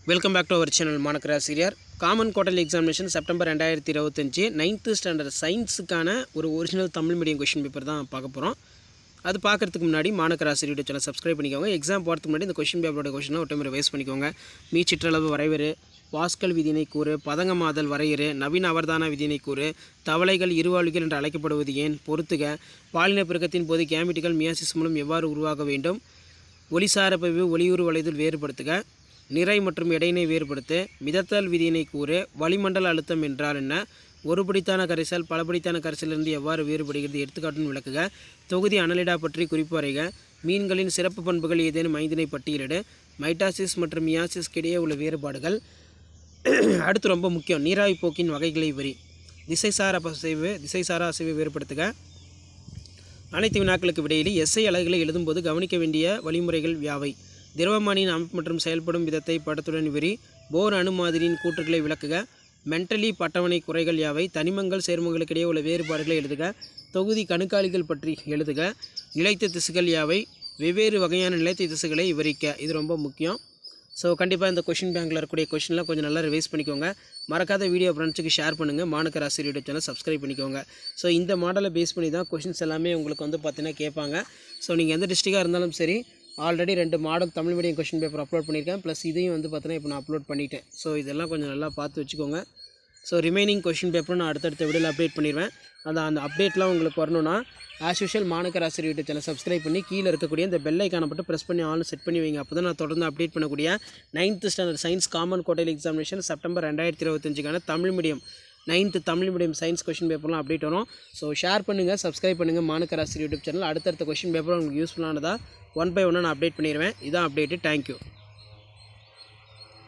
Welcome back to our channel Manakaraasiriyar. Common Quarterly Examination September 2025 9th Standard Science கான ஒரு original Tamil medium question paper தான் பார்க்க போறோம். அது பார்க்கிறதுக்கு முன்னாடி மானக்கராசிரியர் சேனலை சப்ஸ்கிரைப் பண்ணிக்கோங்க. எக்ஸாம் போறதுக்கு முன்னாடி இந்த क्वेश्चन பேப்பரோட क्वेश्चन ஒரு டைம் ரிவைஸ் பண்ணிக்கோங்க. மீச்சிற்றளவு வரையறு, பாஸ்கல் விதியினை கூறு, பதங்கமாதல் வரையறு, நவீன அவர்தான விதியினை கூறு, தவளைகள் இருவாழ்விகள் என்று அழைக்கப்படுவது ஏன், பொறுத்துக, பாலின பெருக்கத்தின் போது கேமெட்டுகள் மியாசிஸ் மூலம் எவ்வாறு உருவாக வேண்டும், ஒளிசார பதிவு ஒளியுறு வளைதல் வேறுபடுத்துக, நிறை மற்றும் எடையினை வேறுபடுத்து, மிதத்தல் விதியினை கூறு, வளிமண்டல அழுத்தம் என்றால் என்ன, ஒருபடித்தான கரைசல் பலபடித்தான கரைசலிருந்து எவ்வாறு வேறுபடுகிறது எடுத்துக்காட்டுன்னு விளக்குக, தொகுதி அனலிடா பற்றி குறிப்பு வரைக, மீன்களின் சிறப்பு பண்புகள் ஏதேனும் 5 பட்டியலிடு, மைட்டாசிஸ் மற்றும் மியாசிஸ்க்கு இடையே உள்ள வேறுபாடுகள். அடுத்து ரொம்ப முக்கியம், நீராவி போக்கின் வகைகளை வரி, திசைசாரா அசைவு வேறுபடுத்துக. அனைத்து வினாக்களுக்கு விடையிலே எஸ்ஐ அலகுகளை எழுதும்போது கவனிக்க வேண்டிய வழிமுறைகள் யாவை, திரவமானியின் அமைப்பு மற்றும் செயல்படும் விதத்தை படத்துடன் விரி, போர் அணு மாதிரியின் கூற்றுகளை விளக்குக, மென்டலி அட்டவணை குறைகள் யாவை, தனிமங்கள் சேர்மங்களுக்கு இடையே உள்ள வேறுபாடுகளை எழுதுக, தொகுதி கணுக்காலிகள் பற்றி எழுதுக, நிலைத்த திசுகள் யாவை, வெவ்வேறு வகையான நிலைத்த திசுகளை விவரிக்க. இது ரொம்ப முக்கியம். ஸோ கண்டிப்பாக இந்த கொஷின் பேங்கில் இருக்கக்கூடிய கொஷின்லாம் கொஞ்சம் நல்லா ரிவைஸ் பண்ணிக்கோங்க. மறக்காத வீடியோ ஃப்ரெண்ட்ஸுக்கு ஷேர் பண்ணுங்கள். மானக்கராசிரியர் யூடியூப் சேனல் சப்ஸ்கிரைப் பண்ணிக்கோங்க. ஸோ இந்த மாடலை பேஸ் பண்ணி தான் கொஷின்ஸ் எல்லாமே உங்களுக்கு வந்து பார்த்தீங்கன்னா கேட்பாங்க. ஸோ நீங்கள் எந்த டிஸ்ட்ரிக்டாக இருந்தாலும் சரி, already 2 model Tamil medium question paper upload பண்ணியிருக்கேன். ப்ளஸ் இதையும் வந்து பார்த்தீங்கன்னா இப்போ நான் அப்லோட் பண்ணிட்டேன். ஸோ இதெல்லாம் கொஞ்சம் நல்லா பார்த்து வச்சுக்கோங்க. ஸோ ரிமைனிங் கொஷின் பேப்பரும் நான் அடுத்தடுத்த வீடியோவில் அப்டேட் பண்ணிடுவேன். அந்த அப்டேட்லாம் உங்களுக்கு வரணும்னா ஆஸ் யூஷுவல் மானக்கராசிரியர் யூடியூப் சேனல் சப்ஸ்கிரைப் பண்ணி கீழே இருக்கக்கூடிய இந்த பெல் ஐக்கானை மட்டும் ப்ரெஸ் பண்ணி ஆல் செட் பண்ணி வைங்க. அப்போ தான் நான் தொடர்ந்து அப்டேட் பண்ணக்கூடிய 9th standard science common quarterly examination September 2025 Tamil medium 9th Tamil medium science question பேப்பர்லாம் அப்டேட் வரும். ஸோ ஷேர் பண்ணுங்கள், சப்ஸ்கிரைப் பண்ணுங்கள் மானக்கராசிரியர் யூடியூப் சேனல். அடுத்தடுத்த கொஷின் பேப்பர் உங்களுக்கு யூஸ்ஃபுல்லானதாக 1 by 1 நான் அப்டேட் பண்ணிடுவேன். இதான் அப்டேட்டு. தேங்க்யூ.